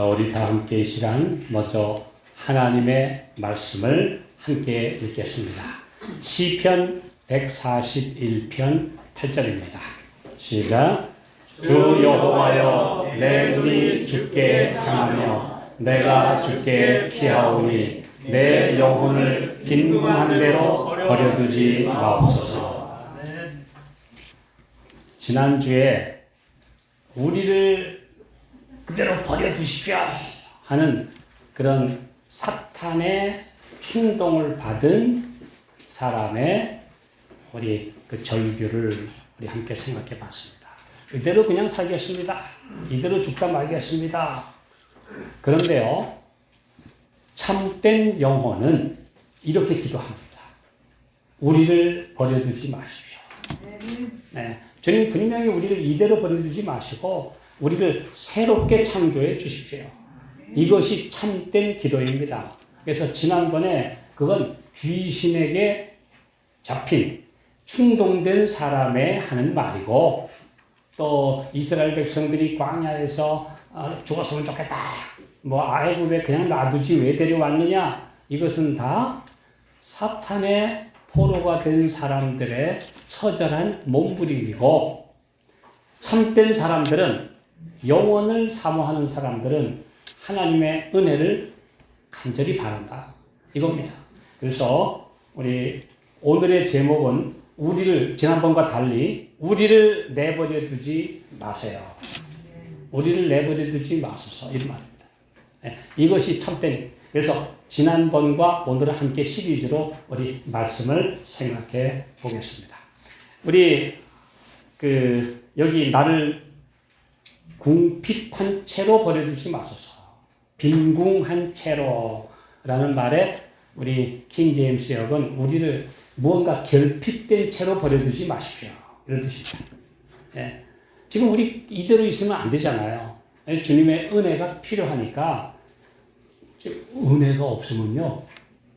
우리 다 함께 이 시간 먼저 하나님의 말씀을 함께 읽겠습니다. 시편 141편 8절입니다. 시작. 주 여호와여, 내 눈이 주께 향하며 내가 주께 피하오니 내 영혼을 빈궁한 대로 버려두지 마옵소서. 지난주에 우리를 그대로 버려두십시오 하는 그런 사탄의 충동을 받은 사람의 우리 그 절규를 우리 함께 생각해 봤습니다. 이대로 그냥 살겠습니다. 이대로 죽다 말겠습니다. 그런데요, 참된 영혼은 이렇게 기도합니다. 우리를 버려두지 마십시오. 네, 주님 분명히 우리를 이대로 버려두지 마시고 우리를 새롭게 창조해 주십시오. 이것이 참된 기도입니다. 그래서 지난번에 그건 귀신에게 잡힌 충동된 사람의 하는 말이고, 또 이스라엘 백성들이 광야에서 죽었으면 좋겠다. 애굽에 그냥 놔두지 왜 데려왔느냐? 이것은 다 사탄의 포로가 된 사람들의 처절한 몸부림이고, 참된 사람들은, 영원을 사모하는 사람들은 하나님의 은혜를 간절히 바란다. 이겁니다. 그래서 우리 오늘의 제목은 우리를, 지난번과 달리 우리를 내버려 두지 마세요. 우리를 내버려 두지 마소서. 이런 말입니다. 네, 이것이 참된. 그래서 지난번과 오늘은 함께 시리즈로 우리 말씀을 생각해 보겠습니다. 우리 여기 나를 궁핍한 채로 버려두지 마소서. 빈궁한 채로라는 말에 우리 킹 제임스 역은 우리를 무언가 결핍된 채로 버려두지 마십시오. 이런 뜻입니다. 예. 지금 우리 이대로 있으면 안 되잖아요. 주님의 은혜가 필요하니까. 은혜가 없으면요,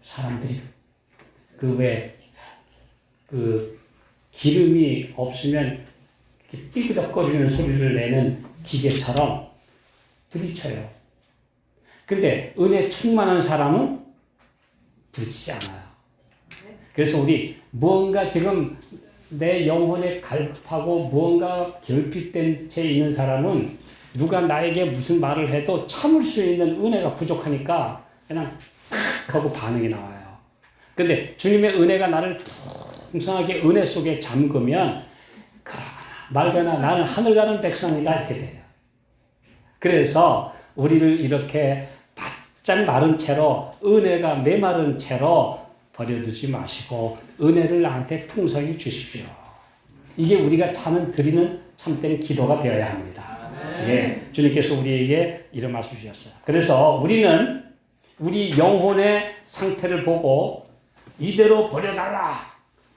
사람들이 기름이 없으면 삐그덕거리는 소리를 내는 기계처럼 부딪혀요. 근데 은혜 충만한 사람은 부딪히지 않아요. 그래서 우리 무언가 지금 내 영혼에 갈급하고 무언가 결핍된 채 있는 사람은 누가 나에게 무슨 말을 해도 참을 수 있는 은혜가 부족하니까 그냥 하고 반응이 나와요. 근데 주님의 은혜가 나를 풍성하게 은혜 속에 잠그면 말거나 나는 하늘 가는 백성이다 이렇게 돼요. 그래서 우리를 이렇게 바짝 마른 채로, 은혜가 메마른 채로 버려두지 마시고 은혜를 나한테 풍성히 주십시오. 이게 우리가 드리는 참된 기도가 되어야 합니다. 예, 주님께서 우리에게 이런 말씀 주셨어요. 그래서 우리는 우리 영혼의 상태를 보고 이대로 버려달라.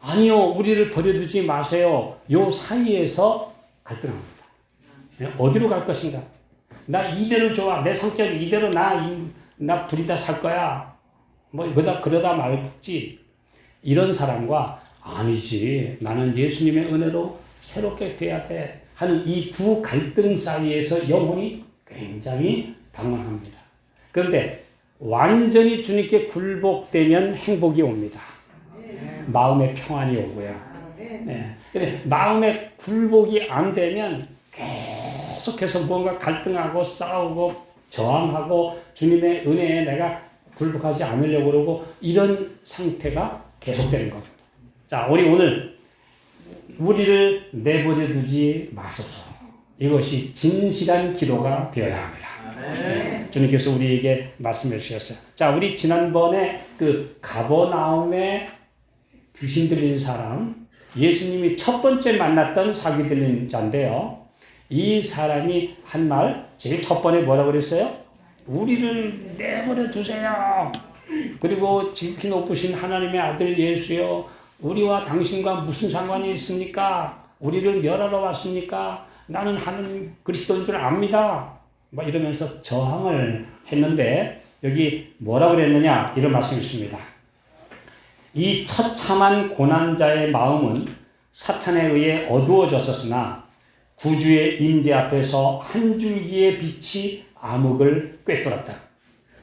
아니요, 우리를 버려두지 마세요. 요 사이에서 갈등합니다. 어디로 갈 것인가? 나 이대로 좋아. 내 성격 이대로 나 부리다 살 거야. 그러다 말지. 이런 사람과 아니지. 나는 예수님의 은혜로 새롭게 돼야 돼. 하는 이 두 갈등 사이에서 영혼이 굉장히 방황합니다. 그런데 완전히 주님께 굴복되면 행복이 옵니다. 마음의 평안이 오고요. 네. 근데 마음의 굴복이 안 되면 계속해서 뭔가 갈등하고 싸우고 저항하고 주님의 은혜에 내가 굴복하지 않으려고 그러고 이런 상태가 계속되는 겁니다. 자, 우리 오늘 우리를 내버려 두지 마소서. 이것이 진실한 기도가 되어야 합니다. 네. 주님께서 우리에게 말씀해 주셨어요. 자, 우리 지난번에 가버나움에 귀신 들린 사람, 예수님이 첫 번째 만났던 사기 들린 자인데요. 이 사람이 한 말, 제일 첫 번에 뭐라고 그랬어요? 우리를 내버려 두세요. 그리고 지극히 높으신 하나님의 아들 예수여, 우리와 당신과 무슨 상관이 있습니까? 우리를 멸하러 왔습니까? 나는 하나님 그리스도인 줄 압니다. 이러면서 저항을 했는데 여기 뭐라고 그랬느냐? 이런 말씀이 있습니다. 이 처참한 고난자의 마음은 사탄에 의해 어두워졌었으나 구주의 임재 앞에서 한 줄기의 빛이 암흑을 꿰뚫었다.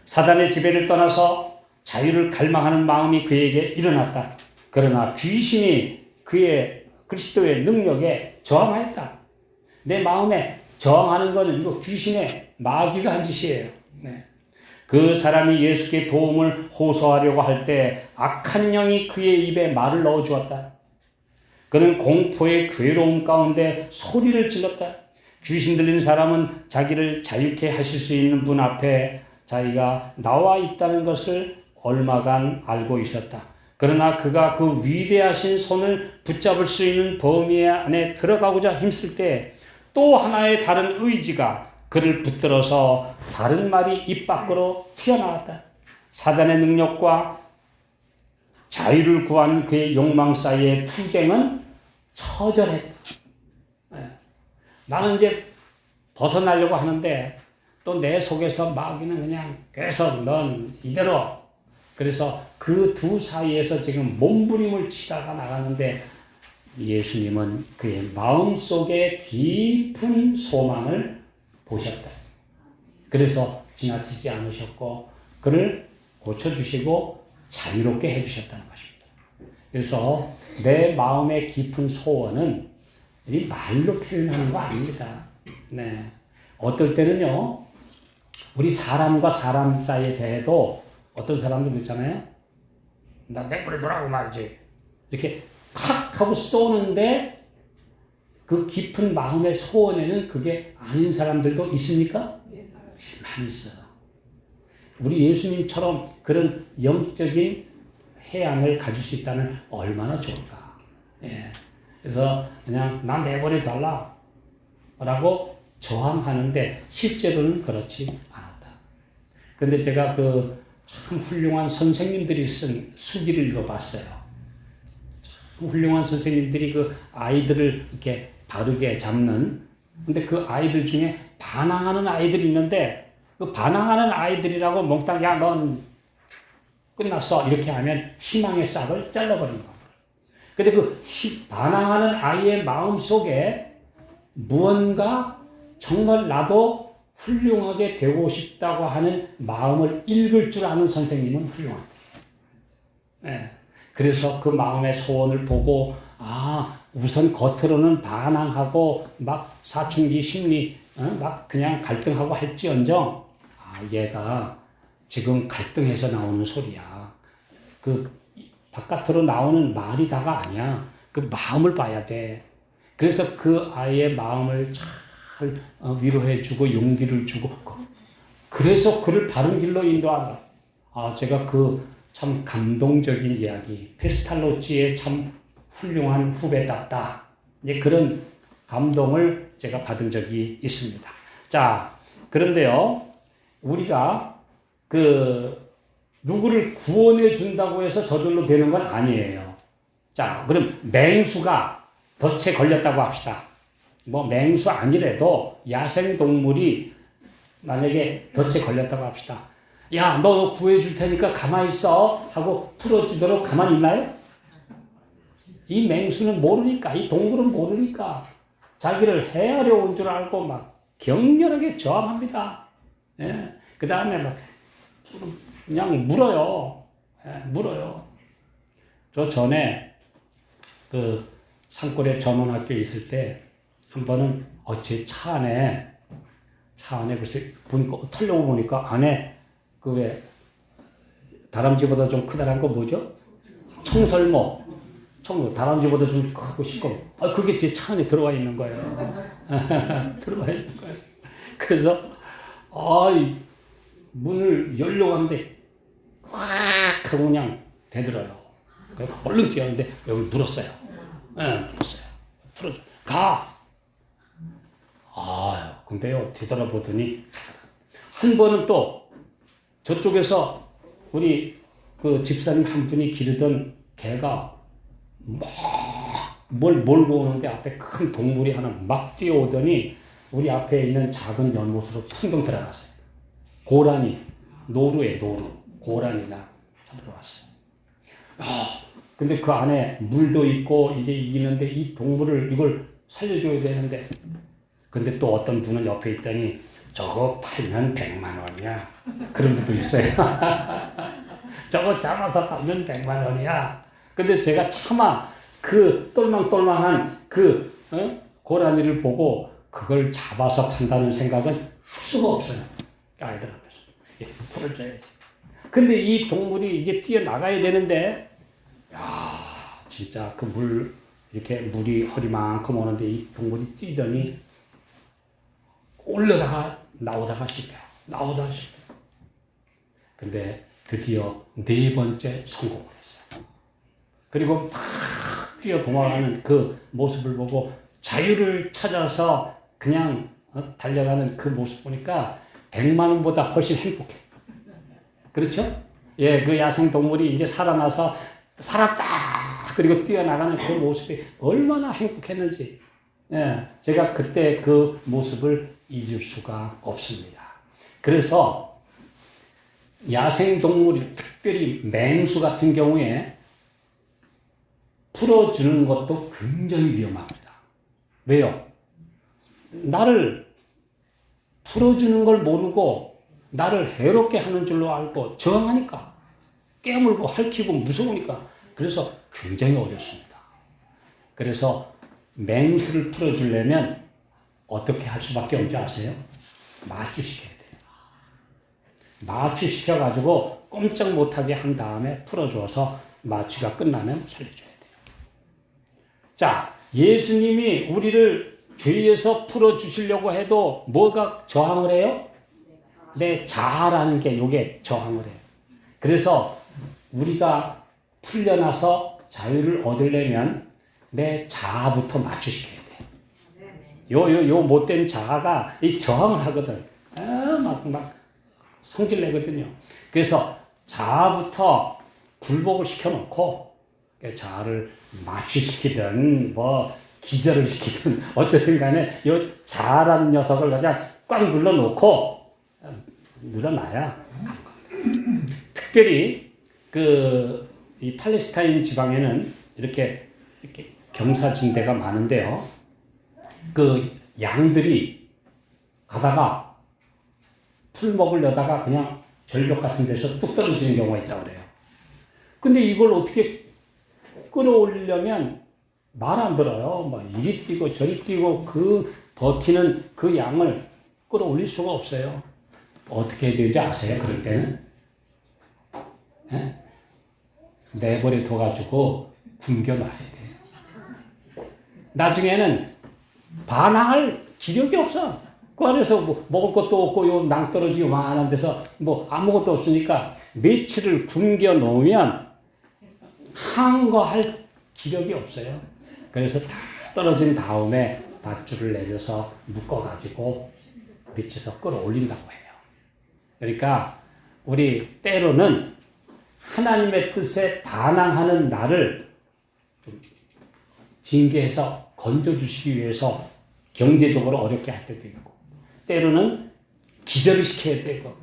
사단의 지배를 떠나서 자유를 갈망하는 마음이 그에게 일어났다. 그러나 귀신이 그의 그리스도의 능력에 저항하였다. 내 마음에 저항하는 것은 이거 귀신의 마귀가 한 짓이에요. 네. 그 사람이 예수께 도움을 호소하려고 할 때 악한 영이 그의 입에 말을 넣어 주었다. 그는 공포의 괴로움 가운데 소리를 질렀다. 귀신 들린 사람은 자기를 자유케 하실 수 있는 분 앞에 자기가 나와 있다는 것을 얼마간 알고 있었다. 그러나 그가 그 위대하신 손을 붙잡을 수 있는 범위 안에 들어가고자 힘쓸 때 또 하나의 다른 의지가 그를 붙들어서 다른 말이 입 밖으로 튀어나왔다. 사단의 능력과 자유를 구하는 그의 욕망 사이의 투쟁은 처절했다. 나는 이제 벗어나려고 하는데 또 내 속에서 마귀는 그냥 계속 넌 이대로. 그래서 그 두 사이에서 지금 몸부림을 치다가 나가는데 예수님은 그의 마음속에 깊은 소망을 보셨다. 그래서 지나치지 않으셨고 그를 고쳐주시고 자유롭게 해주셨다는 것입니다. 그래서 내 마음의 깊은 소원은 이 말로 표현하는 거 아닙니다. 네. 어떨 때는요, 우리 사람과 사람 사이에 대해도 어떤 사람들 있잖아요. 나 내버려두라고 말이지. 이렇게 탁 하고 쏘는데 그 깊은 마음의 소원에는 그게 아닌 사람들도 있습니까? 많이 있어요. 우리 예수님처럼 그런 영적인 해양을 가질 수 있다면 얼마나 좋을까. 예. 그래서 그냥 나 내버려달라 라고 저항하는데 실제로는 그렇지 않았다. 근데 제가 그 참 훌륭한 선생님들이 쓴 수기를 읽어봤어요. 참 훌륭한 선생님들이 그 아이들을 이렇게 바르게 잡는, 근데 그 아이들 중에 반항하는 아이들이 있는데 그 반항하는 아이들이라고 몽땅 야 넌 끝났어 이렇게 하면 희망의 싹을 잘라버리는 겁니다. 근데 그 반항하는 아이의 마음 속에 무언가 정말 나도 훌륭하게 되고 싶다고 하는 마음을 읽을 줄 아는 선생님은 훌륭합니다. 네. 그래서 그 마음의 소원을 보고 우선 겉으로는 반항하고 막 사춘기 심리 막 그냥 갈등하고 할지언정 얘가 지금 갈등해서 나오는 소리야. 그 바깥으로 나오는 말이 다가 아니야. 그 마음을 봐야 돼. 그래서 그 아이의 마음을 잘 위로해주고 용기를 주고 그래서 그를 바른 길로 인도한다. 제가 그 참 감동적인 이야기, 페스탈로치의 참 훌륭한 후배답다. 이제 그런 감동을 제가 받은 적이 있습니다. 자, 그런데요, 우리가 누구를 구원해 준다고 해서 저절로 되는 건 아니에요. 자, 그럼 맹수가 덫에 걸렸다고 합시다. 뭐 맹수 아니래도 야생동물이 만약에 덫에 걸렸다고 합시다. 야, 너 구해줄 테니까 가만히 있어 하고 풀어주도록 가만히 있나요? 이 맹수는 모르니까, 이 동물은 모르니까 자기를 해하려 온 줄 알고 막 격렬하게 저항합니다. 예. 그 다음에 막 그냥 물어요. 예, 물어요. 저 전에 그 산골에 전원학교에 있을 때 한 번은 제 차 안에 글쎄 보니까 털려고 보니까 안에 그 왜 다람쥐보다 좀 크다란 거 뭐죠? 청설모. 다람쥐보다 좀 크고 시꺼먼. 그게 제 차 안에 들어와 있는 거예요. 들어와 있는 거예요. 그래서 문을 열려고 하는데 꽉 하고 그냥 대들어요. 그래서 얼른 뛰었는데 여기 물었어요. 물었어요. 풀어줘. 가! 근데요, 뒤돌아보더니 한 번은 또 저쪽에서 우리 그 집사님 한 분이 기르던 개가 막 뭘 몰고 오는데 앞에 큰 동물이 하나 막 뛰어오더니 우리 앞에 있는 작은 연못으로 퉁덩 들어갔어요. 고라니, 노루에 노루, 고라니가 들어왔어요. 근데 그 안에 물도 있고 이게 이기는데 이 동물을 이걸 살려줘야 되는데 근데 또 어떤 분은 옆에 있더니 저거 팔면 100만 원이야. 그런 분도 있어요. 저거 잡아서 팔면 100만 원이야. 근데 제가 차마 그 똘망똘망한 고라니를 보고 그걸 잡아서 판다는 생각은 할 수가 없어요. 아이들 앞에서. 예, 풀어줘야지. 근데 이 동물이 이제 뛰어나가야 되는데, 야, 진짜 그 이렇게 물이 허리만큼 오는데 이 동물이 뛰더니 올려다가 나오다가 실패. 나오다가 실패. 근데 드디어 4번째 성공을 했어요. 그리고 막 뛰어 도망가는 그 모습을 보고 자유를 찾아서 그냥 달려가는 그 모습 보니까 100만 원보다 훨씬 행복해. 그렇죠? 예, 그 야생 동물이 이제 살아나서 살았다! 그리고 뛰어나가는 그 모습이 얼마나 행복했는지. 예, 제가 그때 그 모습을 잊을 수가 없습니다. 그래서 야생 동물이 특별히 맹수 같은 경우에 풀어주는 것도 굉장히 위험합니다. 왜요? 나를 풀어주는 걸 모르고 나를 해롭게 하는 줄로 알고 저항하니까 깨물고 핥히고 무서우니까 그래서 굉장히 어렵습니다. 그래서 맹수를 풀어주려면 어떻게 할 수밖에 없는지 아세요? 마취시켜야 돼요. 마취시켜가지고 꼼짝 못하게 한 다음에 풀어줘서 마취가 끝나면 살려줘야 돼요. 자, 예수님이 우리를 죄에서 풀어주시려고 해도 뭐가 저항을 해요? 내 자아라는 게 요게 저항을 해요. 그래서 우리가 풀려나서 자유를 얻으려면 내 자아부터 맞추시켜야 돼요. 요 못된 자아가 이 저항을 하거든. 막 성질 내거든요. 그래서 자아부터 굴복을 시켜놓고 자아를 마취시키든 기절을 시키든 어쨌든 간에 요 자아라는 녀석을 그냥 꽉 눌러놓고 늘어나야. 특별히 이 팔레스타인 지방에는 이렇게 경사진대가 많은데요. 그 양들이 가다가 풀 먹으려다가 그냥 절벽 같은 데서 뚝 떨어지는 경우가 있다고 그래요. 근데 이걸 어떻게 끌어올리려면 말 안 들어요. 막 이리 뛰고 저리 뛰고 그 버티는 그 양을 끌어올릴 수가 없어요. 어떻게 해야 되는지 아세요? 그럴 때는? 예? 내버려 둬가지고 굶겨놔야 돼요. 나중에는 반항할 기력이 없어. 그 안에서 먹을 것도 없고 요 낭떠러지 요만한 데서 아무것도 없으니까 며칠을 굶겨 놓으면 항거할 기력이 없어요. 그래서 다 떨어진 다음에 밧줄을 내려서 묶어가지고 밑에서 끌어올린다고 해요. 그러니까 우리 때로는 하나님의 뜻에 반항하는 나를 좀 징계해서 건져주시기 위해서 경제적으로 어렵게 할 때도 있고, 때로는 기절을 시켜야 되고,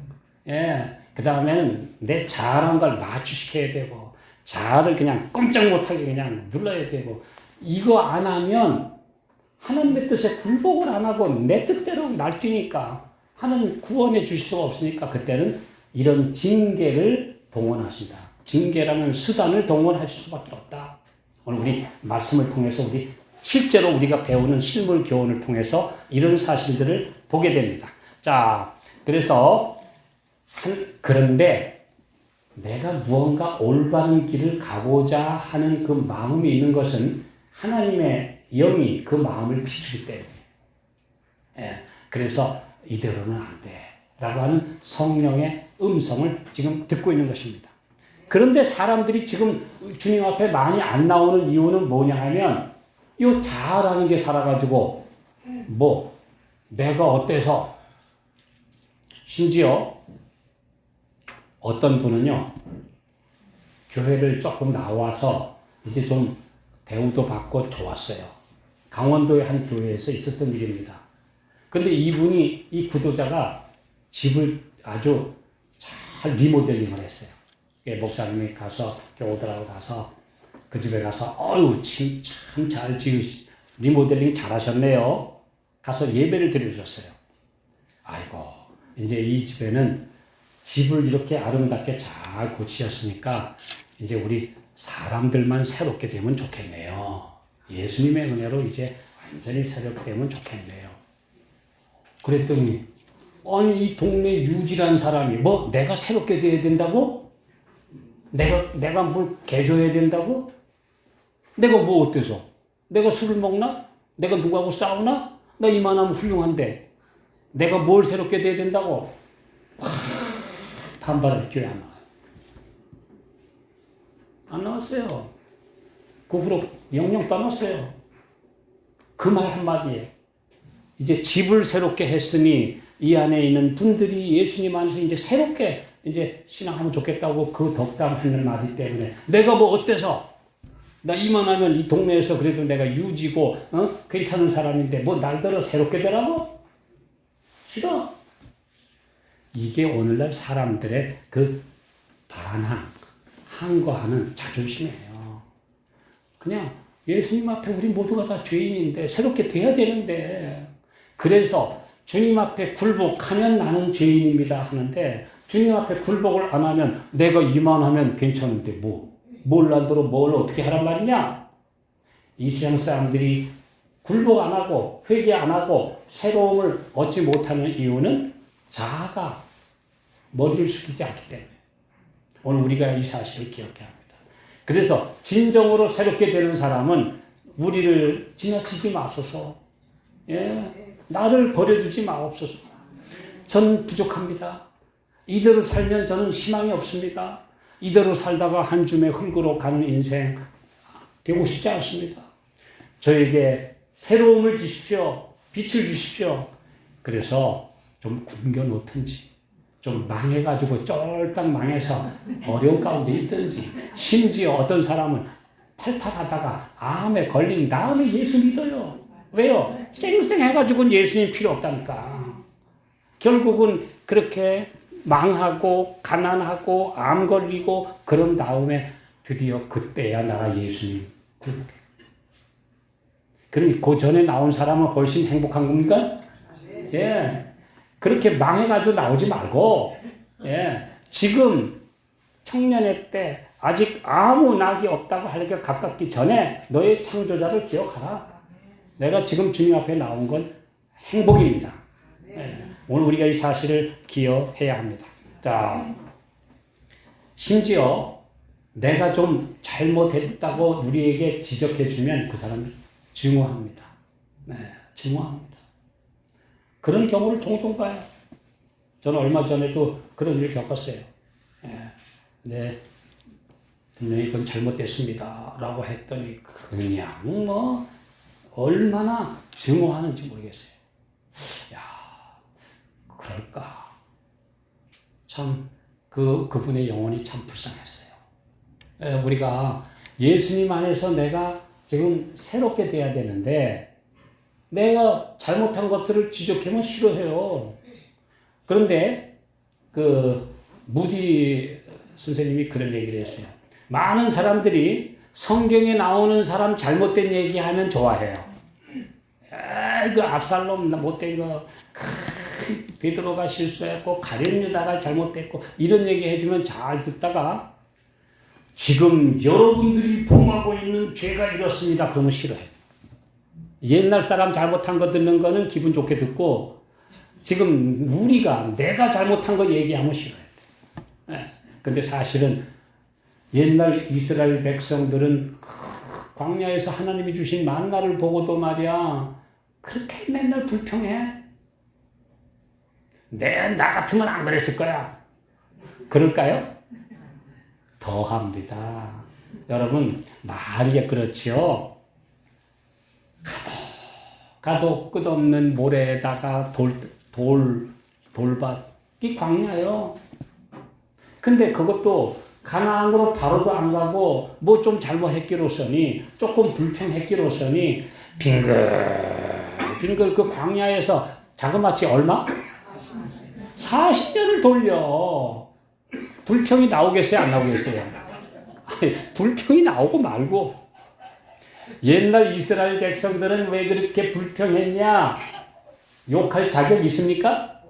그 다음에는 내 자아란 걸 마취시켜야 되고, 자아를 그냥 꼼짝 못하게 그냥 눌러야 되고, 이거 안 하면 하나님의 뜻에 굴복을 안 하고 내 뜻대로 날뛰니까 하나님 구원해 주실 수가 없으니까 그때는 이런 징계를 동원하신다. 징계라는 수단을 동원하실 수밖에 없다. 오늘 우리 말씀을 통해서 실제로 우리가 배우는 실물 교훈을 통해서 이런 사실들을 보게 됩니다. 자, 그래서 그런데 내가 무언가 올바른 길을 가고자 하는 그 마음이 있는 것은 하나님의 영이 그 마음을 비추기 때문에. 그래서 이대로는 안 돼. 라고 하는 성령의 음성을 지금 듣고 있는 것입니다. 그런데 사람들이 지금 주님 앞에 많이 안 나오는 이유는 뭐냐 하면 이 자아라는 게 살아가지고 내가 어때서 심지어 어떤 분은요 교회를 조금 나와서 이제 좀 대우도 받고 좋았어요. 강원도의 한 교회에서 있었던 일입니다. 근데 이 구도자가 집을 아주 잘 리모델링을 했어요. 목사님이 가서 교우들하고 가서 그 집에 가서 참 잘 리모델링 잘하셨네요. 가서 예배를 드려줬어요. 아이고, 이제 이 집에는 집을 이렇게 아름답게 잘 고치셨으니까 이제 우리 사람들만 새롭게 되면 좋겠네요. 예수님의 은혜로 이제 완전히 새롭게 되면 좋겠네요. 그랬더니 아니 이 동네 유지란 사람이 뭐 내가 새롭게 돼야 된다고? 내가 뭘 개줘야 된다고? 내가 뭐 어때서? 내가 술을 먹나? 내가 누구하고 싸우나? 나 이만하면 훌륭한데 내가 뭘 새롭게 돼야 된다고? 반발했죠. 안 나왔어요. 그 후로 영영 떠났어요. 그 말 한마디에 이제 집을 새롭게 했으니 이 안에 있는 분들이 예수님 안에서 이제 새롭게 이제 신앙하면 좋겠다고 그 덕담하는 말이 때문에 내가 뭐 어때서 나 이만하면 이 동네에서 그래도 내가 유지고 괜찮은 사람인데 뭐 날더러 새롭게 되라고? 싫어. 이게 오늘날 사람들의 그 반항, 항거하는 자존심이에요. 그냥 예수님 앞에 우리 모두가 다 죄인인데 새롭게 돼야 되는데 그래서 주님 앞에 굴복하면 나는 죄인입니다 하는데 주님 앞에 굴복을 안 하면 내가 이만하면 괜찮은데 뭘 날더러 뭘 어떻게 하란 말이냐? 이 세상 사람들이 굴복 안 하고 회개 안 하고 새로움을 얻지 못하는 이유는 자아가 머리를 숙이지 않기 때문에 오늘 우리가 이 사실을 기억해야 합니다. 그래서 진정으로 새롭게 되는 사람은 우리를 지나치지 마소서. 나를 버려두지 마옵소서. 전 부족합니다. 이대로 살면 저는 희망이 없습니다. 이대로 살다가 한 줌의 흙으로 가는 인생 되고 싶지 않습니다. 저에게 새로움을 주십시오. 빛을 주십시오. 그래서 좀 굶겨놓든지 좀 망해가지고 쫄딱 망해서 어려운 가운데 있든지 심지어 어떤 사람은 팔팔하다가 암에 걸린 다음에 예수 믿어요. 왜요? 쌩쌩해가지고는 예수님 필요 없다니까. 결국은 그렇게 망하고 가난하고 암 걸리고 그런 다음에 드디어 그때야 나가 예수님 굴복해. 그럼 그 전에 나온 사람은 훨씬 행복한 겁니까? 예. 그렇게 망해가지고 나오지 말고, 예. 지금 청년의 때 아직 아무 낙이 없다고 하려고 가깝기 전에 너의 창조자를 기억하라. 내가 지금 주님 앞에 나온 건 행복입니다. 예. 오늘 우리가 이 사실을 기억해야 합니다. 자, 심지어 내가 좀 잘못했다고 우리에게 지적해주면 그 사람을 증오합니다. 네, 증오합니다. 그런 경우를 종종 봐요. 저는 얼마 전에도 그런 일을 겪었어요. 네, 분명히 그건 잘못됐습니다. 라고 했더니 그냥 뭐 얼마나 증오하는지 모르겠어요. 야, 그럴까? 참 그분의 영혼이 참 불쌍했어요. 우리가 예수님 안에서 내가 지금 새롭게 돼야 되는데 내가 잘못한 것들을 지적하면 싫어해요. 그런데 무디 선생님이 그런 얘기를 했어요. 많은 사람들이 성경에 나오는 사람 잘못된 얘기하면 좋아해요. 그 압살롬 못된 거, 베드로가 실수했고 가룟 유다가 잘못됐고 이런 얘기 해주면 잘 듣다가 지금 여러분들이 범하고 있는 죄가 이렇습니다. 그러면 싫어해. 옛날 사람 잘못한 거 듣는 거는 기분 좋게 듣고 지금 내가 잘못한 거 얘기하면 싫어해. 근데 사실은 옛날 이스라엘 백성들은 광야에서 하나님이 주신 만나를 보고도 말이야 그렇게 맨날 불평해. 나 같으면 안 그랬을 거야. 그럴까요? 더합니다. 여러분 말이 그렇지요. 가도 끝없는 모래에다가 돌밭이 광야요. 근데 그것도 가나안으로 바로도 안 가고 뭐 좀 잘못했기로서니 조금 불평했기로서니 빙글 그 광야에서 자그마치 얼마? 40년을 돌려. 불평이 나오겠어요? 안 나오겠어요? 아니, 불평이 나오고 말고. 옛날 이스라엘 백성들은 왜 그렇게 불평했냐? 욕할 자격 있습니까?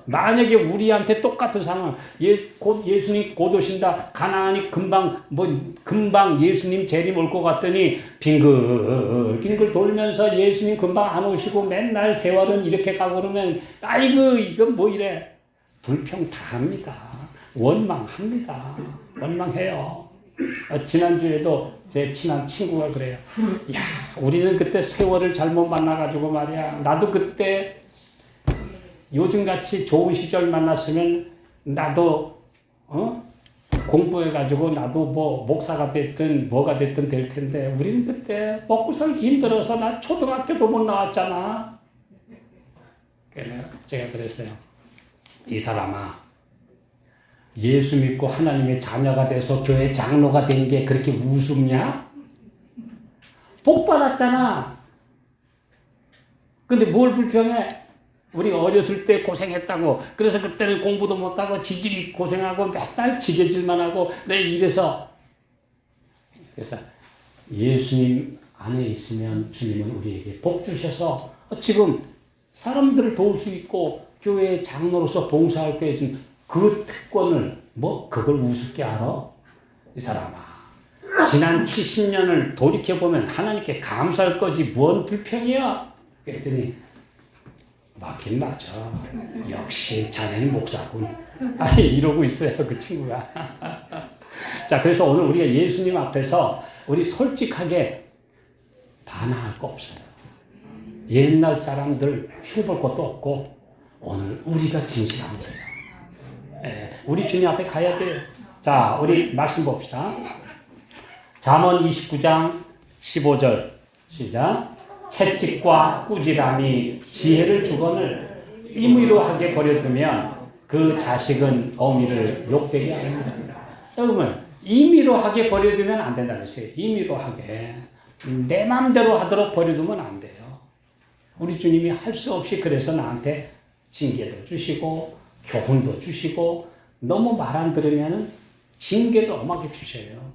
만약에 우리한테 똑같은 상황, 곧 예수님 곧 오신다. 가나안이 금방 예수님 재림 올 것 같더니 빙글빙글 돌면서 예수님 금방 안 오시고 맨날 세월은 이렇게 가고 그러면 아이고 이건 뭐 이래. 불평 다 합니다. 원망합니다. 원망해요. 지난주에도 제 친한 친구가 그래요. 야, 우리는 그때 세월을 잘못 만나가지고 말이야. 나도 그때 요즘같이 좋은 시절 만났으면 나도 공부해가지고 나도 뭐 목사가 됐든 뭐가 됐든 될 텐데 우리는 그때 먹고 살기 힘들어서 나 초등학교도 못 나왔잖아. 그래서 제가 그랬어요. 이 사람아, 예수 믿고 하나님의 자녀가 돼서 교회 장로가 된 게 그렇게 우습냐? 복 받았잖아. 근데 뭘 불평해? 우리 어렸을 때 고생했다고. 그래서 그때는 공부도 못하고 지질이 고생하고 맨날 지게질만 하고 내 이래서. 그래서 예수님 안에 있으면 주님은 우리에게 복 주셔서 지금 사람들을 도울 수 있고 교회 장로로서 봉사할 때 그 특권을 그걸 우습게 알아? 이 사람아. 지난 70년을 돌이켜보면 하나님께 감사할 거지 뭔 불평이야? 그랬더니 맞긴 맞아. 역시 자네는 목사군. 이러고 있어요, 그 친구가. 자, 그래서 오늘 우리가 예수님 앞에서 우리 솔직하게 반항할 거 없어요. 옛날 사람들 흉볼 것도 없고 오늘 우리가 진실하면 돼요. 우리 주님 앞에 가야 돼요. 자, 우리 말씀 봅시다. 잠언 29장 15절 시작. 채찍과 꾸지람이 지혜를 주거늘 임의로 하게 버려두면 그 자식은 어미를 욕되게 합니다. 여러분, 임의로 하게 버려두면 안 된다는 거예요. 임의로 하게. 내 마음대로 하도록 버려두면 안 돼요. 우리 주님이 할 수 없이 그래서 나한테 징계도 주시고 교훈도 주시고 너무 말 안 들으면 징계도 엄하게 주셔요.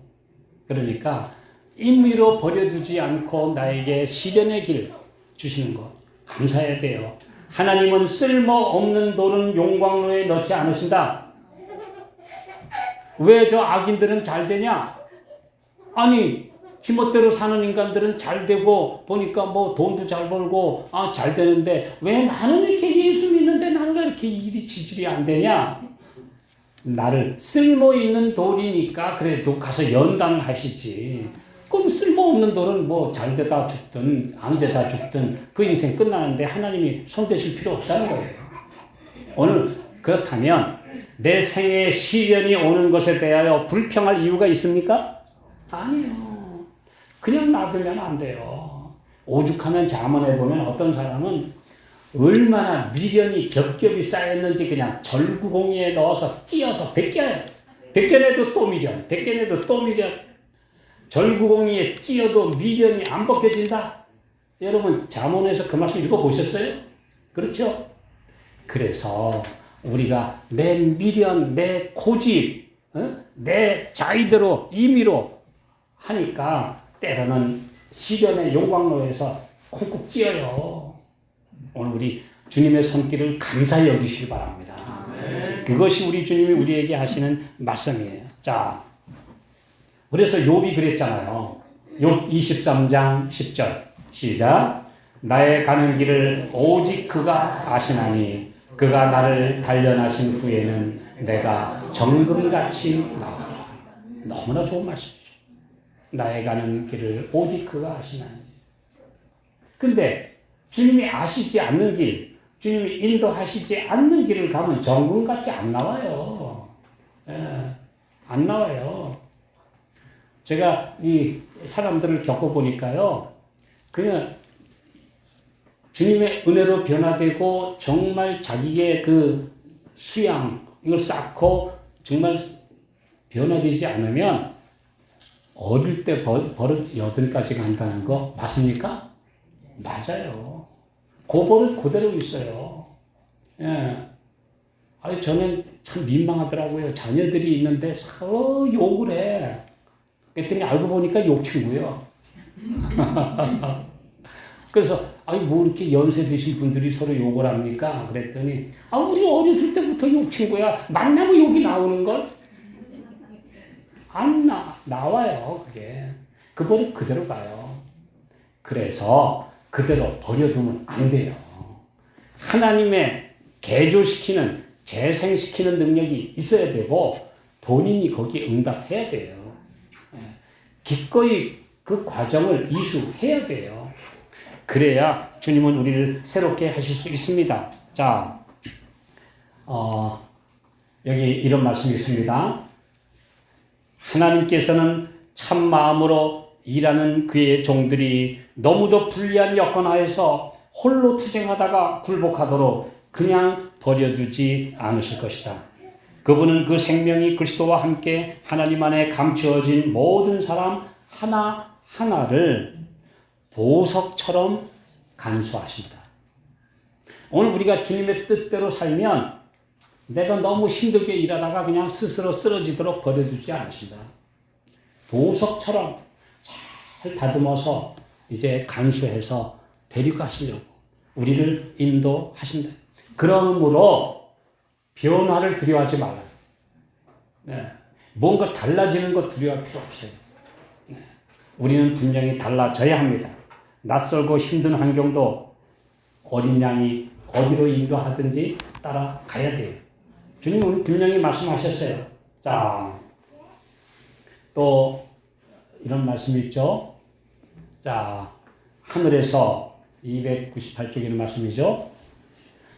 그러니까 임의로 버려두지 않고 나에게 시련의 길 주시는 것 감사해야 돼요. 하나님은 쓸모없는 돌은 용광로에 넣지 않으신다. 왜 저 악인들은 잘 되냐? 아니 지멋대로 사는 인간들은 잘 되고 보니까 뭐 돈도 잘 벌고 잘 되는데 왜 나는 이렇게 예수 믿는데 나는 왜 이렇게 일이 지질이 안 되냐? 나를 쓸모있는 돌이니까 그래도 가서 연단하시지. 그럼 쓸모없는 돌은 뭐 잘 되다 죽든 안 되다 죽든 그 인생 끝나는데 하나님이 손대실 필요 없다는 거예요. 오늘 그렇다면 내 생에 시련이 오는 것에 대하여 불평할 이유가 있습니까? 아니요. 그냥 놔두면 안 돼요. 오죽하면 잠언에 보면 어떤 사람은 얼마나 미련이 겹겹이 쌓였는지 그냥 절구공이에 넣어서 찧어서 벗겨요. 벗겨내도 또 미련, 벗겨내도 또 미련. 절구공이에 찧어도 미련이 안 벗겨진다. 여러분 잠언에서 그 말씀 읽어보셨어요? 그렇죠? 그래서 우리가 내 미련, 내 고집, 내 자의대로 임의로 하니까 때로는 시련의 용광로에서 콩국 찧어요. 오늘 우리 주님의 손길을 감사히 여기시기 바랍니다. 그것이 우리 주님이 우리에게 하시는 말씀이에요. 자, 그래서 욥이 그랬잖아요. 욥 23장 10절 시작. 나의 가는 길을 오직 그가 아시나니 그가 나를 단련하신 후에는 내가 정금같이 나오리라. 너무나 좋은 말씀이죠. 나의 가는 길을 오직 그가 아시나니. 근데 주님이 아시지 않는 길, 주님이 인도하시지 않는 길을 가면 정금같이 안 나와요. 안 나와요. 제가 이 사람들을 겪어보니까요, 그냥 주님의 은혜로 변화되고 정말 자기의 그 수양, 이걸 쌓고 정말 변화되지 않으면 어릴 때 버릇 8가지 간다는 거 맞습니까? 맞아요. 그 버릇 그대로 있어요. 예. 아니, 저는 참 민망하더라고요. 자녀들이 있는데 서로 욕을 해. 그랬더니 알고 보니까 욕친구요. 그래서 아니 뭐 이렇게 연세 드신 분들이 서로 욕을 합니까? 그랬더니 우리 어렸을 때부터 욕 친구야. 만나면 욕이 나오는 걸? 안 나와요. 그게. 그 버릇 그대로 가요. 그래서 그대로 버려두면 안 돼요. 하나님의 개조시키는, 재생시키는 능력이 있어야 되고 본인이 거기에 응답해야 돼요. 기꺼이 그 과정을 이수해야 돼요. 그래야 주님은 우리를 새롭게 하실 수 있습니다. 자, 여기 이런 말씀이 있습니다. 하나님께서는 참 마음으로 일하는 그의 종들이 너무도 불리한 여건 하에서 홀로 투쟁하다가 굴복하도록 그냥 버려두지 않으실 것이다. 그분은 그 생명이 그리스도와 함께 하나님 안에 감추어진 모든 사람 하나하나를 보석처럼 간수하신다. 오늘 우리가 주님의 뜻대로 살면 내가 너무 힘들게 일하다가 그냥 스스로 쓰러지도록 버려두지 않으신다. 보석처럼 잘 다듬어서 이제 간수해서 데리고 가시려고 우리를 인도하신다. 그러므로 변화를 두려워하지 말라. 네. 뭔가 달라지는 것 두려워할 필요 없어요. 네. 우리는 분명히 달라져야 합니다. 낯설고 힘든 환경도 어린 양이 어디로 인도하든지 따라가야 돼요. 주님은 분명히 말씀하셨어요. 자, 또 이런 말씀이 있죠. 자, 하늘에서 298쪽에 있는 말씀이죠.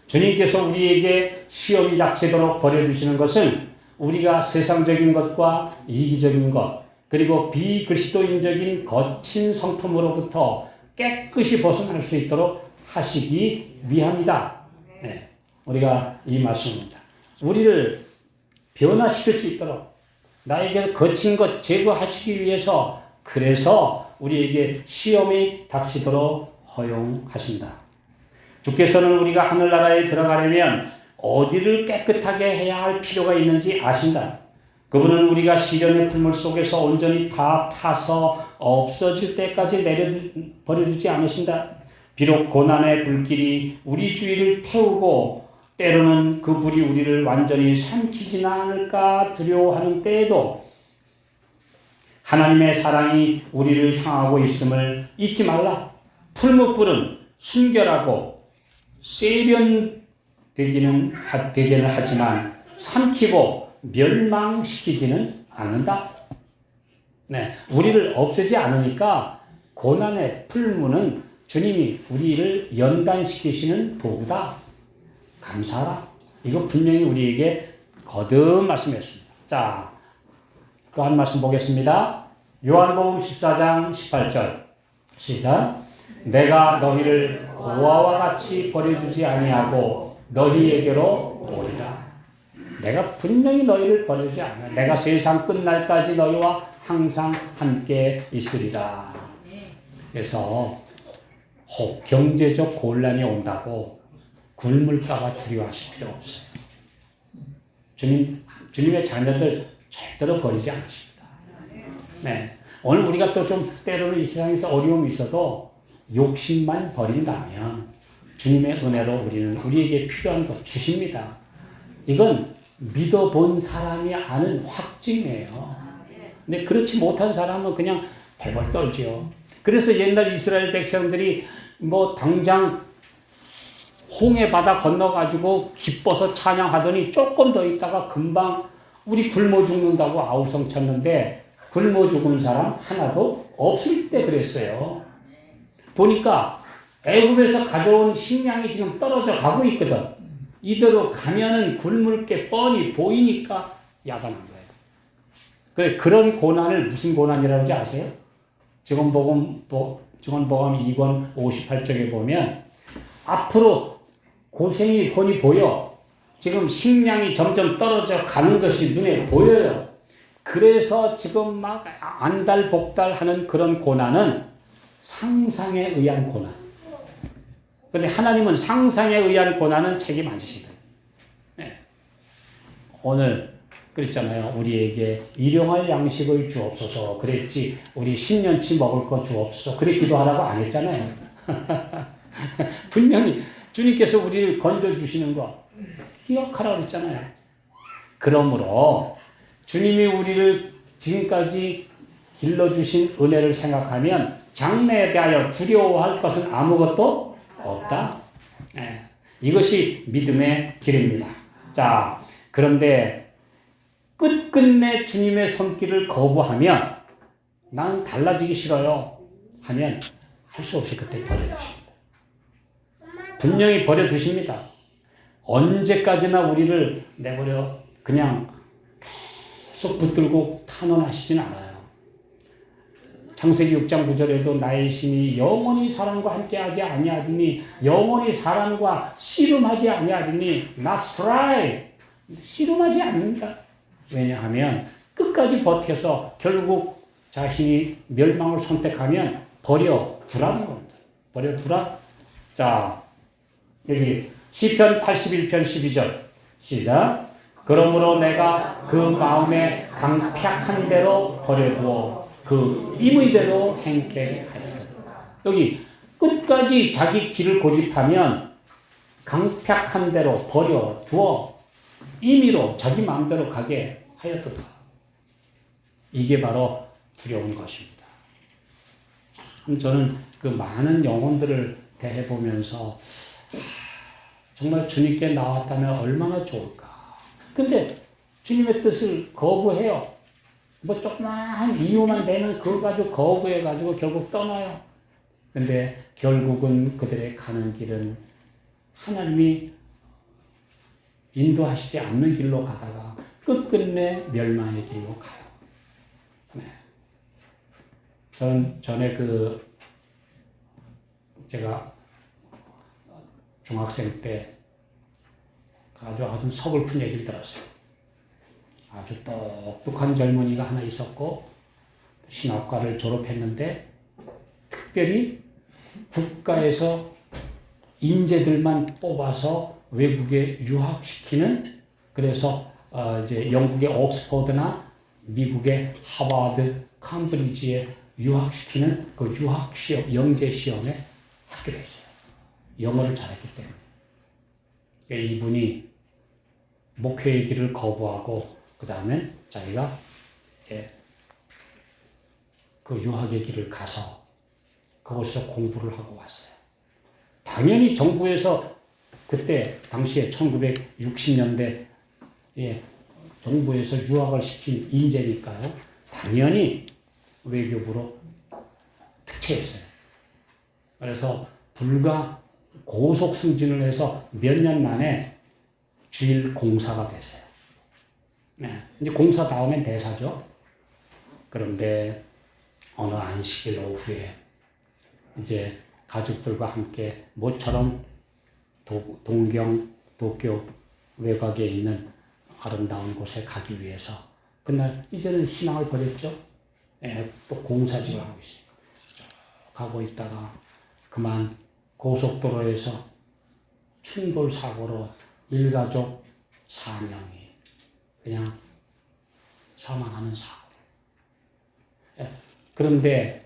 주님께서 우리에게 시험이 닥치도록 버려주시는 것은 우리가 세상적인 것과 이기적인 것, 그리고 비그리스도인적인 거친 성품으로부터 깨끗이 벗어날 수 있도록 하시기 위함이다. 네, 우리가 이 말씀입니다. 우리를 변화시킬 수 있도록 나에게 거친 것 제거하시기 위해서 그래서 우리에게 시험이 닥치도록 허용하신다. 주께서는 우리가 하늘나라에 들어가려면 어디를 깨끗하게 해야 할 필요가 있는지 아신다. 그분은 우리가 시련의 풀물 속에서 온전히 다 타서 없어질 때까지 버려두지 않으신다. 비록 고난의 불길이 우리 주위를 태우고 때로는 그 불이 우리를 완전히 삼키지는 않을까 두려워하는 때에도 하나님의 사랑이 우리를 향하고 있음을 잊지 말라. 풀무불은 순결하고 세련되기는 하지만 삼키고 멸망시키지는 않는다. 네, 우리를 없애지 않으니까 고난의 풀무는 주님이 우리를 연단시키시는 도구다. 감사하라. 이거 분명히 우리에게 거듭 말씀했습니다. 자, 또 한 말씀 보겠습니다. 요한복음 14장 18절 시작. 내가 너희를 고아와 같이 버려두지 아니하고 너희에게로 오리라. 내가 분명히 너희를 버리지 않아. 내가 세상 끝날까지 너희와 항상 함께 있으리라. 그래서 경제적 곤란이 온다고 굶을까봐 두려워하실 필요 없어요. 주님의 자녀들 절대로 버리지 않으십니다. 네. 오늘 우리가 또 좀 때로는 이 세상에서 어려움이 있어도 욕심만 버린다면 주님의 은혜로 우리에게 필요한 것 주십니다. 이건 믿어본 사람이 아는 확증이에요. 근데 그렇지 못한 사람은 그냥 배벌 떨죠. 그래서 옛날 이스라엘 백성들이 뭐 당장 홍해 바다 건너가지고 기뻐서 찬양하더니 조금 더 있다가 금방 우리 굶어 죽는다고 아우성 쳤는데 굶어 죽은 사람 하나도 없을 때 그랬어요. 보니까 애굽에서 가져온 식량이 지금 떨어져 가고 있거든. 이대로 가면은 굶을 게 뻔히 보이니까 야단한 거예요. 그래, 그런 고난을 무슨 고난이라고 아세요? 증언복음 2권 58쪽에 보면 앞으로 고생이 훤히 보여. 지금 식량이 점점 떨어져 가는 것이 눈에 보여요. 그래서 지금 막 안달복달하는 그런 고난은 상상에 의한 고난. 그런데 하나님은 상상에 의한 고난은 책임 안 지시다. 네. 오늘 그랬잖아요. 우리에게 일용할 양식을 주옵소서 그랬지 우리 10년치 먹을 거 주옵소서 그래 기도하라고 안 했잖아요. 분명히 주님께서 우리를 건져주시는 거 기억하라고 그랬잖아요. 그러므로 주님이 우리를 지금까지 길러주신 은혜를 생각하면 장래에 대하여 두려워할 것은 아무것도 없다. 네. 이것이 믿음의 길입니다. 자, 그런데 끝끝내 주님의 손길을 거부하면 나는 달라지기 싫어요 하면 할 수 없이 그때 버려두십니다. 분명히 버려두십니다. 언제까지나 우리를 내버려 그냥 계속 붙들고 탄원하시진 않아요. 창세기 6장 9절에도 나의 신이 영원히 사람과 함께하지 아니하리니 영원히 사람과 씨름하지 아니하리니 not strive 씨름하지 않는다. 왜냐하면 끝까지 버텨서 결국 자신이 멸망을 선택하면 버려두라는 겁니다. 버려두라. 자, 여기 시편 81편 12절 시작. 그러므로 내가 그 마음에 강팍한 대로 버려두어 그 임의대로 행케 하리라. 여기 끝까지 자기 길을 고집하면 강팍한 대로 버려두어 임의로 자기 마음대로 가게 하였도다. 이게 바로 두려운 것입니다. 저는 그 많은 영혼들을 대해보면서 정말 주님께 나왔다면 얼마나 좋을까. 근데 주님의 뜻을 거부해요. 뭐 조그만 이유만 되면 그거 가지고 거부해가지고 결국 떠나요. 근데 결국은 그들의 가는 길은 하나님이 인도하시지 않는 길로 가다가 끝끝내 멸망의 길로 가요. 네. 저는 전에 제가 중학생 때 아주 서글픈 얘기를 들었어요. 아주 똑똑한 젊은이가 하나 있었고 신학과를 졸업했는데 특별히 국가에서 인재들만 뽑아서 외국에 유학시키는 그래서 이제 영국의 옥스퍼드나 미국의 하버드, 캠브리지에 유학시키는 그 유학 시험, 영재 시험에 합격했어요. 영어를 잘했기 때문에. 이분이 목회의 길을 거부하고 그 다음에 자기가 이제 그 유학의 길을 가서 그곳에서 공부를 하고 왔어요. 당연히 정부에서 그때 당시에 1960년대 정부에서 유학을 시킨 인재니까요. 당연히 외교부로 특채했어요. 그래서 불과 고속 승진을 해서 몇 년 만에 주일 공사가 됐어요. 네, 이제 공사 다음엔 대사죠. 그런데 어느 안식일 오후에 이제 가족들과 함께 모처럼 도쿄 외곽에 있는 아름다운 곳에 가기 위해서 그날 이제는 신앙을 버렸죠. 또 공사직을 하고 있어요. 가고 있다가 그만 고속도로에서 충돌 사고로 일가족 4명이 그냥 사망하는 사고. 그런데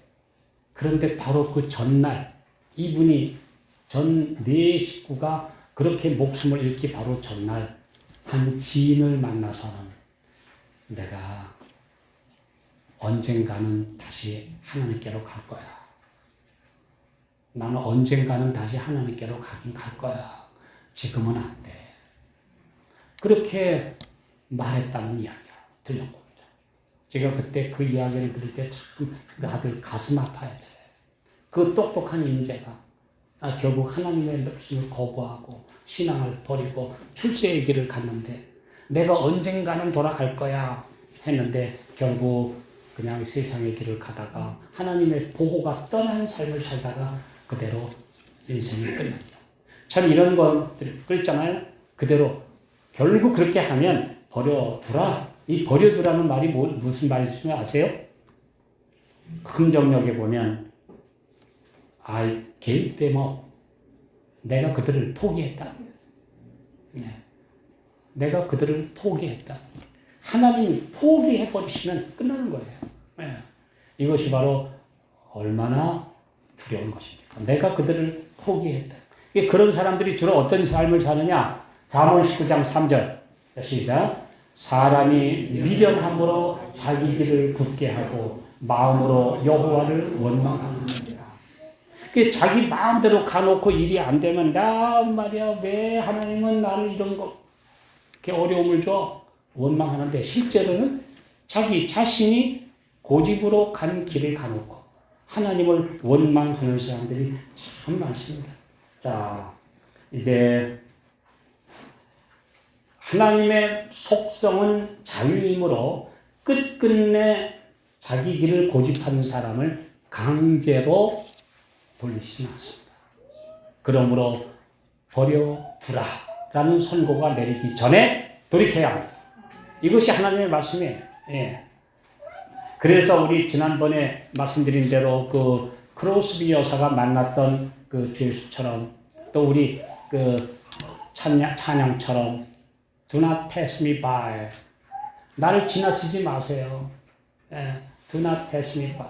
바로 그 전날 이분이 전 네 식구가 그렇게 목숨을 잃기 바로 전날 한 지인을 만나서는 내가 언젠가는 다시 하나님께로 갈 거야. 나는 언젠가는 다시 하나님께로 가긴 갈 거야. 지금은 안 돼. 그렇게 말했다는 이야기가 들렸거든요. 제가 그때 그 이야기를 들을 때 참 아들 가슴 아파했어요. 그 똑똑한 인재가 결국 하나님의 말씀을 거부하고 신앙을 버리고 출세의 길을 갔는데 내가 언젠가는 돌아갈 거야 했는데 결국 그냥 세상의 길을 가다가 하나님의 보호가 떠난 삶을 살다가 그대로 인생이 끝났죠. 참 이런 것들 그랬잖아요. 그대로 결국 그렇게 하면 버려두라. 이 버려두라는 말이 무슨 말인지 아세요? 긍정역에 보면 I gave them up. 내가 그들을 포기했다. 네. 내가 그들을 포기했다. 하나님이 포기해버리시면 끝나는 거예요. 네. 이것이 바로 얼마나 두려운 것입니까? 내가 그들을 포기했다. 그런 사람들이 주로 어떤 삶을 사느냐? 잠언 19장 3절 시작. 사람이 미련함으로 자기 길을 굳게 하고 마음으로 여호와를 원망하느니라. 자기 마음대로 가놓고 일이 안 되면 나 말이야 왜 하나님은 나를 이런 거 이렇게 어려움을 줘 원망하는데 실제로는 자기 자신이 고집으로 간 길을 가놓고 하나님을 원망하는 사람들이 참 많습니다. 자, 이제 하나님의 속성은 자유이므로 끝끝내 자기 길을 고집하는 사람을 강제로 돌리시지 않습니다. 그러므로 버려두라라는 선고가 내리기 전에 돌이켜야 합니다. 이것이 하나님의 말씀이에요. 예. 그래서 우리 지난번에 말씀드린 대로 그 크로스비 여사가 만났던 그 죄수처럼 또 우리 그 찬양처럼 Do not pass me by. 나를 지나치지 마세요. 예. Do not pass me by.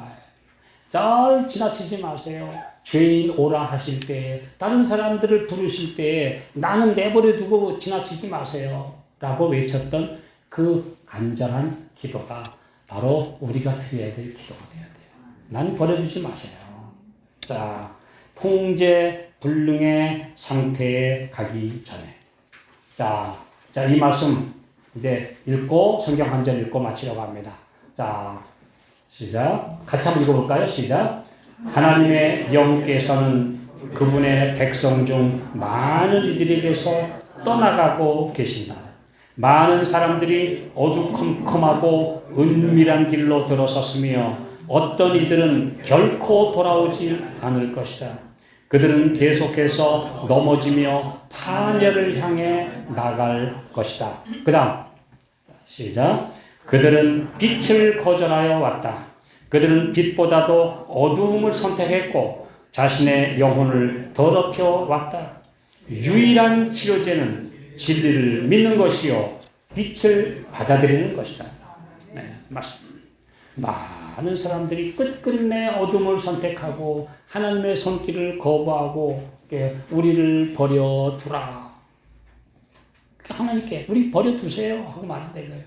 절 지나치지 마세요. 죄인 오라 하실 때, 다른 사람들을 부르실 때 나는 내버려 두고 지나치지 마세요. 라고 외쳤던 그 간절한 기도가 바로 우리가 드려야 될 기도가 돼야 돼요. 난 버려두지 마세요. 자, 통제 불능의 상태에 가기 전에. 자, 이 말씀 이제 읽고 성경 한 절 읽고 마치려고 합니다. 자, 시작. 같이 한번 읽어볼까요? 시작. 하나님의 영께서는 그분의 백성 중 많은 이들에게서 떠나가고 계신다. 많은 사람들이 어두컴컴하고 은밀한 길로 들어섰으며 어떤 이들은 결코 돌아오지 않을 것이다. 그들은 계속해서 넘어지며 파멸을 향해 나갈 것이다. 그 다음 시작. 그들은 빛을 거절하여 왔다. 그들은 빛보다도 어두움을 선택했고 자신의 영혼을 더럽혀 왔다. 유일한 치료제는 진리를 믿는 것이요 빛을 받아들이는 것이다. 네, 맞습니다. 많은 사람들이 끝끝내 어둠을 선택하고 하나님의 손길을 거부하고 우리를 버려두라. 하나님께 우리 버려두세요 하고 말한다 이거예요.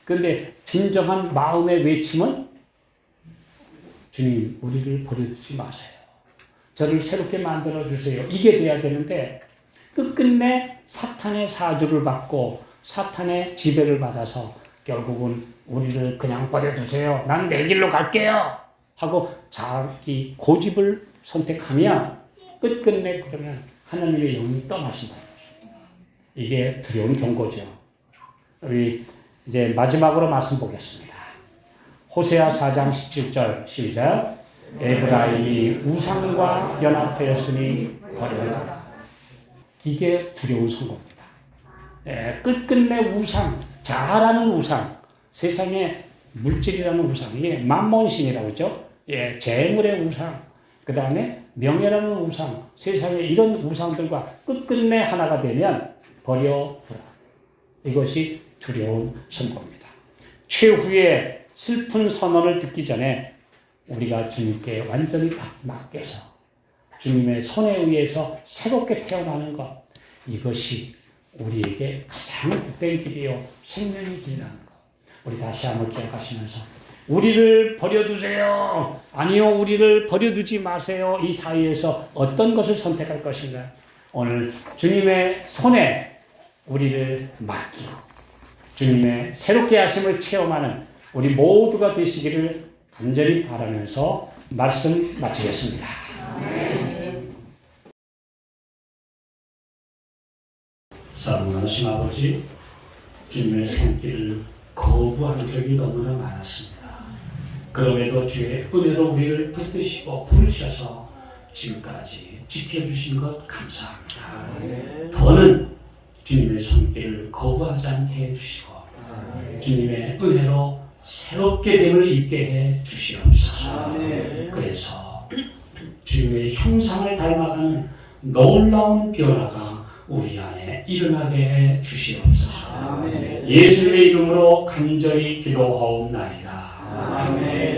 그런데 진정한 마음의 외침은 주님 우리를 버려두지 마세요. 저를 새롭게 만들어주세요. 이게 돼야 되는데 끝끝내 사탄의 사주를 받고 사탄의 지배를 받아서 결국은 우리를 그냥 버려두세요. 난 내 길로 갈게요. 하고 자기 고집을 선택하면 끝끝내 그러면 하나님의 영이 떠나신다. 이게 두려운 경고죠. 우리 이제 마지막으로 말씀 보겠습니다. 호세아 4장 17절 시작. 에브라임이 우상과 연합하였으니 버려라. 이게 두려운 선고입니다. 끝끝내 우상, 자아라는 우상, 세상에 물질이라는 우상, 이게 만몬신이라고 했죠. 재물의 우상, 그 다음에 명예라는 우상, 세상에 이런 우상들과 끝끝내 하나가 되면 버려두라. 이것이 두려운 선고입니다. 최후의 슬픈 선언을 듣기 전에 우리가 주님께 완전히 맡겨서 주님의 손에 의해서 새롭게 태어나는 것, 이것이 우리에게 가장 복된 길이요 생명의 길이라는 것. 우리 다시 한번 기억하시면서 우리를 버려두세요. 아니요, 우리를 버려두지 마세요. 이 사이에서 어떤 것을 선택할 것인가? 오늘 주님의 손에 우리를 맡기고 주님의 새롭게 하심을 체험하는 우리 모두가 되시기를 간절히 바라면서 말씀 마치겠습니다. 사랑하신 아버지, 주님의 손길을 거부하는 적이 너무나 많았습니다. 그럼에도 주의 은혜로 우리를 붙드시고 부르셔서 지금까지 지켜주신 것 감사합니다. 더는 주님의 손길을 거부하지 않게 해주시고 주님의 은혜로 새롭게 됨을 입게 해 주시옵소서. 그래서 주님의 형상을 닮아가는 놀라운 변화가 우리 안에 일어나게 해 주시옵소서. 예수의 이름으로 간절히 기도하옵나이다. 아멘.